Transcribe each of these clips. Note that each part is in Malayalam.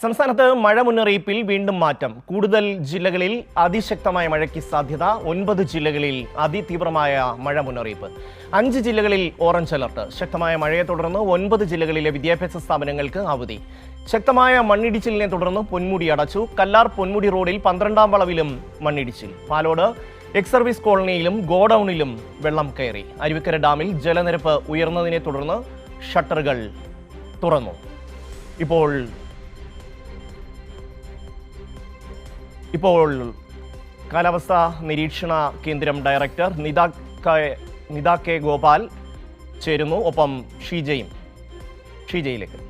സംസ്ഥാനത്ത് മഴ മുന്നറിയിപ്പിൽ വീണ്ടും മാറ്റം. കൂടുതൽ ജില്ലകളിൽ അതിശക്തമായ മഴയ്ക്ക് സാധ്യത. 9 ജില്ലകളിൽ അതിതീവ്രമായ മഴ മുന്നറിയിപ്പ്. 5 ജില്ലകളിൽ ഓറഞ്ച് അലർട്ട്. ശക്തമായ മഴയെ തുടർന്ന് 9 ജില്ലകളിലെ വിദ്യാഭ്യാസ സ്ഥാപനങ്ങൾക്ക് അവധി. ശക്തമായ മണ്ണിടിച്ചിലിനെ തുടർന്ന് പൊന്മുടി അടച്ചു. കല്ലാർ പൊന്മുടി റോഡിൽ 12ാം വളവിലും മണ്ണിടിച്ചിൽ. പാലോട് എക്സ് സർവീസ് കോളനിയിലും ഗോഡൌണിലും വെള്ളം കയറി. അരുവിക്കര ഡാമിൽ ജലനിരപ്പ് ഉയർന്നതിനെ തുടർന്ന് ഷട്ടറുകൾ തുറന്നു. ഇപ്പോൾ കാലാവസ്ഥാ നിരീക്ഷണ കേന്ദ്രം ഡയറക്ടർ നിത കെ ഗോപാൽ ചേരുന്നു. ഒപ്പം ഷീജയിലേക്ക്.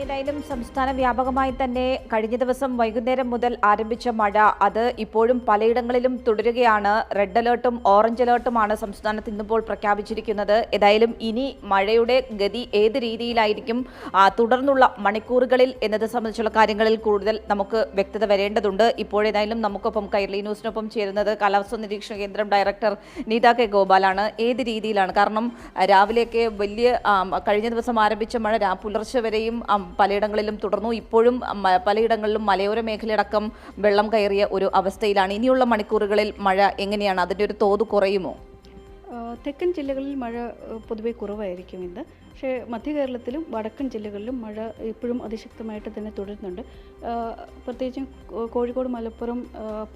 ഏതായാലും സംസ്ഥാന വ്യാപകമായി തന്നെ കഴിഞ്ഞ ദിവസം വൈകുന്നേരം മുതൽ ആരംഭിച്ച മഴ അത് ഇപ്പോഴും പലയിടങ്ങളിലും തുടരുകയാണ്. റെഡ് അലേർട്ടും ഓറഞ്ച് അലേർട്ടുമാണ് സംസ്ഥാനത്ത് ഇന്നിപ്പോൾ പ്രഖ്യാപിച്ചിരിക്കുന്നത്. ഏതായാലും ഇനി മഴയുടെ ഗതി ഏത് രീതിയിലായിരിക്കും തുടർന്നുള്ള മണിക്കൂറുകളിൽ എന്നത് സംബന്ധിച്ചുള്ള കാര്യങ്ങളിൽ കൂടുതൽ നമുക്ക് വ്യക്തത വരേണ്ടതുണ്ട്. ഇപ്പോഴേതായാലും നമുക്കൊപ്പം കൈരളി ന്യൂസിനൊപ്പം ചേരുന്നത് കാലാവസ്ഥാ നിരീക്ഷണ കേന്ദ്രം ഡയറക്ടർ നിത കെ ഗോപാലാണ്. ഏത് രീതിയിലാണ്? കാരണം രാവിലെയൊക്കെ വലിയ കഴിഞ്ഞ ദിവസം ആരംഭിച്ച മഴ പുലർച്ചെ വരെയും പലയിടങ്ങളിലും തുടർന്നു. ഇപ്പോഴും പലയിടങ്ങളിലും മലയോര മേഖലയടക്കം വെള്ളം കയറിയ ഒരു അവസ്ഥയിലാണ്. ഇനിയുള്ള മണിക്കൂറുകളിൽ മഴ എങ്ങനെയാണ്? അതിൻ്റെ ഒരു തോത് കുറയുമോ? തെക്കൻ ജില്ലകളിൽ മഴ പൊതുവെ കുറവായിരിക്കും ഇന്ന്. പക്ഷേ മധ്യ കേരളത്തിലും വടക്കൻ ജില്ലകളിലും മഴ ഇപ്പോഴും അതിശക്തമായിട്ട് തന്നെ തുടരുന്നുണ്ട്. പ്രത്യേകിച്ചും കോഴിക്കോട്, മലപ്പുറം,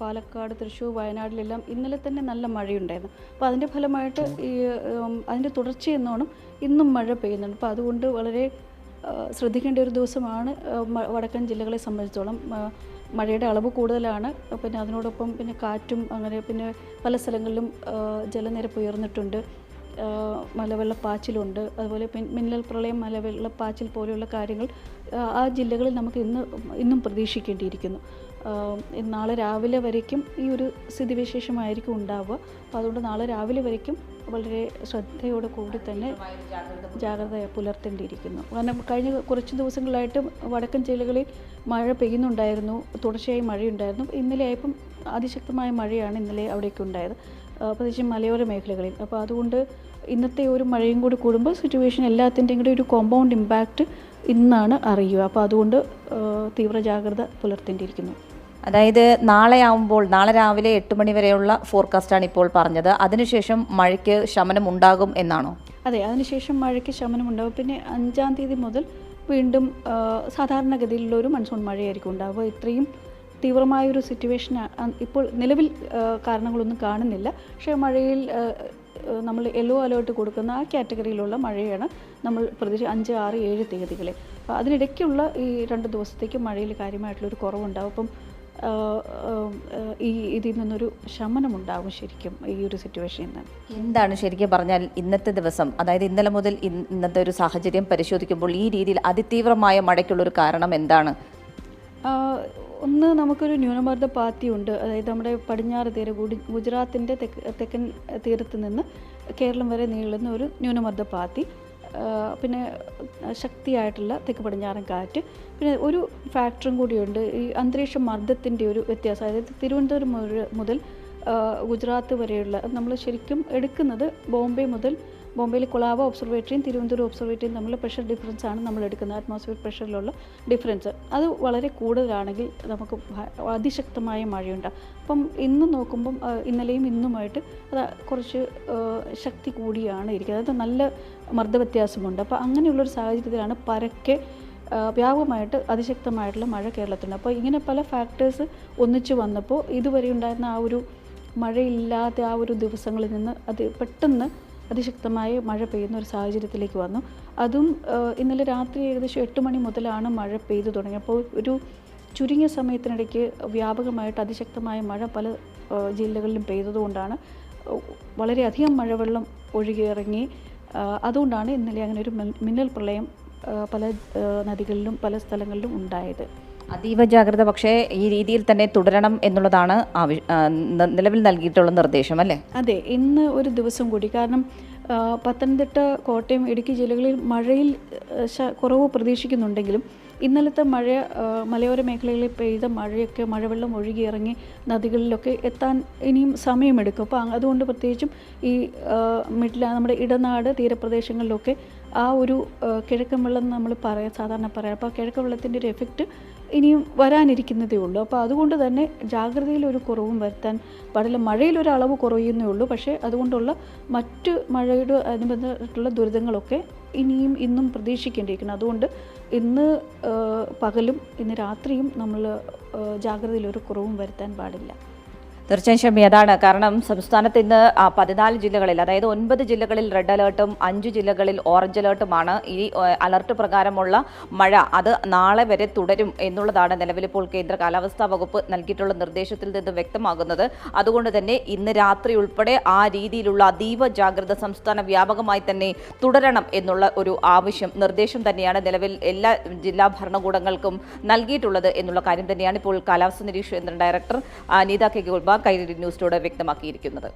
പാലക്കാട്, തൃശ്ശൂർ, വയനാട്ടിലെല്ലാം ഇന്നലെ തന്നെ നല്ല മഴയുണ്ടായിരുന്നു. അപ്പോൾ അതിൻ്റെ ഫലമായിട്ട് അതിൻ്റെ തുടർച്ചയെന്നോണം ഇന്നും മഴ പെയ്യുന്നുണ്ട്. അപ്പോൾ അതുകൊണ്ട് വളരെ ശ്രദ്ധിക്കേണ്ട ഒരു ദിവസമാണ് വടക്കൻ ജില്ലകളെ സംബന്ധിച്ചോളം. മഴയുടെ അളവ് കൂടുതലാണ്. പിന്നെ അതിനോടൊപ്പം പിന്നെ കാറ്റും അങ്ങനെ പിന്നെ പല സ്ഥലങ്ങളിലും ജലനിരപ്പ് ഉയർന്നിട്ടുണ്ട്. മലവെള്ളപ്പാച്ചിലുണ്ട്. അതുപോലെ മിന്നൽ പ്രളയം, മലവെള്ളപ്പാച്ചിൽ പോലെയുള്ള കാര്യങ്ങൾ ആ ജില്ലകളിൽ നമുക്ക് ഇന്നും പ്രതീക്ഷിക്കേണ്ടിയിരിക്കുന്നു. നാളെ രാവിലെ വരയ്ക്കും ഈ ഒരു സ്ഥിതിവിശേഷമായിരിക്കും ഉണ്ടാവുക. അപ്പോൾ അതുകൊണ്ട് നാളെ രാവിലെ വരയ്ക്കും വളരെ ശ്രദ്ധയോടെ കൂടി തന്നെ ജാഗ്രത പുലർത്തേണ്ടിയിരിക്കുന്നു. കാരണം കഴിഞ്ഞ കുറച്ച് ദിവസങ്ങളായിട്ട് വടക്കൻ ജില്ലകളിൽ മഴ പെയ്യുന്നുണ്ടായിരുന്നു, തുടർച്ചയായി മഴയുണ്ടായിരുന്നു. ഇന്നലെ ആയപ്പം അതിശക്തമായ മഴയാണ് ഇന്നലെ അവിടേക്ക് ഉണ്ടായത്, പ്രത്യേകിച്ച് മലയോര മേഖലകളിൽ. അപ്പോൾ അതുകൊണ്ട് ഇന്നത്തെ ഒരു മഴയും കൂടി കൂടുമ്പോൾ സിറ്റുവേഷൻ എല്ലാത്തിൻ്റെയും കൂടി ഒരു കോമ്പൗണ്ട് ഇമ്പാക്റ്റ് ഇന്നാണ് അറിയുക. അപ്പോൾ അതുകൊണ്ട് തീവ്ര ജാഗ്രത പുലർത്തേണ്ടിയിരിക്കുന്നു. അതായത് നാളെ രാവിലെ 8 മണി വരെയുള്ള ഫോർകാസ്റ്റാണ് ഇപ്പോൾ പറഞ്ഞത്. അതിനുശേഷം മഴയ്ക്ക് ശമനം ഉണ്ടാകും എന്നാണോ? അതെ, അതിനുശേഷം മഴയ്ക്ക് ശമനം ഉണ്ടാകും. പിന്നെ 5-ാം തീയതി മുതൽ വീണ്ടും സാധാരണഗതിയിലുള്ളൊരു മൺസൂൺ മഴയായിരിക്കും ഉണ്ടാവുക. ഇത്രയും തീവ്രമായൊരു സിറ്റുവേഷൻ ഇപ്പോൾ നിലവിൽ കാരണങ്ങളൊന്നും കാണുന്നില്ല. പക്ഷേ മഴയിൽ നമ്മൾ യെല്ലോ അലേർട്ട് കൊടുക്കുന്ന ആ കാറ്റഗറിയിലുള്ള മഴയാണ് നമ്മൾ പ്രതീക്ഷിച്ച് 5, 6, 7 തീയതികളിൽ. അപ്പോൾ അതിനിടയ്ക്കുള്ള ഈ 2 ദിവസത്തേക്ക് മഴയിൽ കാര്യമായിട്ടുള്ളൊരു കുറവുണ്ടാവും. അപ്പം ഇതിൽ നിന്നൊരു ശമനമുണ്ടാകും ശരിക്കും ഈ ഒരു സിറ്റുവേഷനിൽ നിന്ന്. എന്താണ് ശരിക്കും പറഞ്ഞാൽ ഇന്നത്തെ ദിവസം, അതായത് ഇന്നലെ മുതൽ ഇന്നത്തെ ഒരു സാഹചര്യം പരിശോധിക്കുമ്പോൾ ഈ രീതിയിൽ അതിതീവ്രമായ മഴയ്ക്കുള്ളൊരു കാരണം എന്താണ്? ഒന്ന്, നമുക്കൊരു ന്യൂനമർദ്ദ പാത്തിയുണ്ട്. അതായത് നമ്മുടെ പടിഞ്ഞാറ് തീരം ഗുജറാത്തിൻ്റെ തെക്കൻ തീരത്ത് നിന്ന് കേരളം വരെ നീളുന്ന ഒരു ന്യൂനമർദ്ദ പാത്തി, പിന്നെ ശക്തിയായിട്ടുള്ള തെക്ക് പടിഞ്ഞാറൻ കാറ്റ്, പിന്നെ ഒരു ഫാക്ടറും കൂടിയുണ്ട്, ഈ അന്തരീക്ഷ മർദ്ദത്തിൻ്റെ ഒരു വ്യത്യാസം. അതായത് തിരുവനന്തപുരം മുതൽ ഗുജറാത്ത് വരെയുള്ള, നമ്മൾ ശരിക്കും എടുക്കുന്നത് ബോംബെയിൽ കൊളാബ ഒബ്സർവേറ്ററിയും തിരുവനന്തപുരം ഒബ്സർവേറ്ററിയും തമ്മിലുള്ള പ്രഷർ ഡിഫറൻസ് ആണ് നമ്മൾ എടുക്കുന്നത്. അറ്റ്മോസ്ഫിയർ പ്രഷറിലുള്ള ഡിഫറൻസ് അത് വളരെ കൂടുതലാണെങ്കിൽ നമുക്ക് അതിശക്തമായ മഴയുണ്ടാകും. അപ്പം ഇന്ന് നോക്കുമ്പം ഇന്നലെയും ഇന്നുമായിട്ട് അത് കുറച്ച് ശക്തി കൂടിയാണ് ഇരിക്കുന്നത്. അതായത് നല്ല മർദ്ദവ്യത്യാസമുണ്ട്. അപ്പോൾ അങ്ങനെയുള്ളൊരു സാഹചര്യത്തിലാണ് പരക്കെ വ്യാപകമായിട്ട് അതിശക്തമായിട്ടുള്ള മഴ കേരളത്തിലുണ്ട്. അപ്പോൾ ഇങ്ങനെ പല ഫാക്ടേഴ്സ് ഒന്നിച്ച് വന്നപ്പോൾ ഇതുവരെ ഉണ്ടായിരുന്ന ആ ഒരു മഴയില്ലാത്ത ആ ഒരു ദിവസങ്ങളിൽ നിന്ന് അത് പെട്ടെന്ന് അതിശക്തമായ മഴ പെയ്യുന്ന ഒരു സാഹചര്യത്തിലേക്ക് വന്നു. അതും ഇന്നലെ രാത്രി ഏകദേശം 8 മണി മുതലാണ് മഴ പെയ്തു തുടങ്ങിയപ്പോൾ ഒരു ചുരുങ്ങിയ സമയത്തിനിടയ്ക്ക് വ്യാപകമായിട്ട് അതിശക്തമായ മഴ പല ജില്ലകളിലും പെയ്തതുകൊണ്ടാണ് വളരെയധികം മഴവെള്ളം ഒഴുകിയിറങ്ങി. അതുകൊണ്ടാണ് ഇന്നലെ അങ്ങനെ ഒരു മിന്നൽ പ്രളയം പല നദികളിലും പല സ്ഥലങ്ങളിലും ഉണ്ടായത്. അതീവ ജാഗ്രത പക്ഷേ ഈ രീതിയിൽ തന്നെ തുടരണം എന്നുള്ളതാണ് നിലവിൽ നൽകിയിട്ടുള്ള നിർദ്ദേശം, അല്ലേ? അതെ, ഇന്ന് ഒരു ദിവസം കൂടി. കാരണം പത്തനംതിട്ട, കോട്ടയം, ഇടുക്കി ജില്ലകളിൽ മഴയിൽ കുറവ് പ്രതീക്ഷിക്കുന്നുണ്ടെങ്കിലും ഇന്നലത്തെ മഴ മലയോര മേഖലകളിൽ പെയ്ത മഴയൊക്കെ മഴവെള്ളം ഒഴുകിയിറങ്ങി നദികളിലൊക്കെ എത്താൻ ഇനിയും സമയമെടുക്കും. അപ്പോൾ അതുകൊണ്ട് പ്രത്യേകിച്ചും ഈ നമ്മുടെ ഇടനാട് തീരപ്രദേശങ്ങളിലൊക്കെ ആ ഒരു കിഴക്കൻ വെള്ളം നമ്മൾ സാധാരണ പറയാം. അപ്പോൾ ആ കിഴക്കൻ വെള്ളത്തിൻ്റെ ഒരു എഫക്റ്റ് ഇനിയും വരാനിരിക്കുന്നതേ ഉള്ളൂ. അപ്പോൾ അതുകൊണ്ട് തന്നെ ജാഗ്രതയിലൊരു കുറവും വരുത്താൻ പാടില്ല. മഴയിലൊരളവ് കുറയുന്നേ ഉള്ളൂ, പക്ഷേ അതുകൊണ്ടുള്ള മറ്റ് മഴയുടെ അനുബന്ധമായിട്ടുള്ള ദുരിതങ്ങളൊക്കെ ഇന്നും പ്രതീക്ഷിക്കേണ്ടിയിരിക്കുന്നു. അതുകൊണ്ട് ഇന്ന് പകലും ഇന്ന് രാത്രിയും നമ്മൾ ജാഗ്രതയിലൊരു കുറവും വരുത്താൻ പാടില്ല. തീർച്ചയായും ഷമി, അതാണ് കാരണം സംസ്ഥാനത്ത് ഇന്ന് 14 ജില്ലകളിൽ, അതായത് 9 ജില്ലകളിൽ റെഡ് അലേർട്ടും 5 ജില്ലകളിൽ ഓറഞ്ച് അലേർട്ടുമാണ്. ഈ അലർട്ട് പ്രകാരമുള്ള മഴ അത് നാളെ വരെ തുടരും എന്നുള്ളതാണ് നിലവിലിപ്പോൾ കേന്ദ്ര കാലാവസ്ഥാ വകുപ്പ് നൽകിയിട്ടുള്ള നിർദ്ദേശത്തിൽ നിന്ന് വ്യക്തമാകുന്നത്. അതുകൊണ്ട് തന്നെ ഇന്ന് രാത്രി ഉൾപ്പെടെ ആ രീതിയിലുള്ള അതീവ ജാഗ്രത സംസ്ഥാന വ്യാപകമായി തന്നെ തുടരണം എന്നുള്ള ഒരു നിർദ്ദേശം തന്നെയാണ് നിലവിൽ എല്ലാ ജില്ലാ ഭരണകൂടങ്ങൾക്കും നൽകിയിട്ടുള്ളത് എന്നുള്ള കാര്യം തന്നെയാണ് ഇപ്പോൾ കാലാവസ്ഥാ നിരീക്ഷണ ഡയറക്ടർ അനീത കെ ഗുൾബ കൈരളി ന്യൂസിനോട് വ്യക്തമാക്കിയിരിക്കുന്നത്.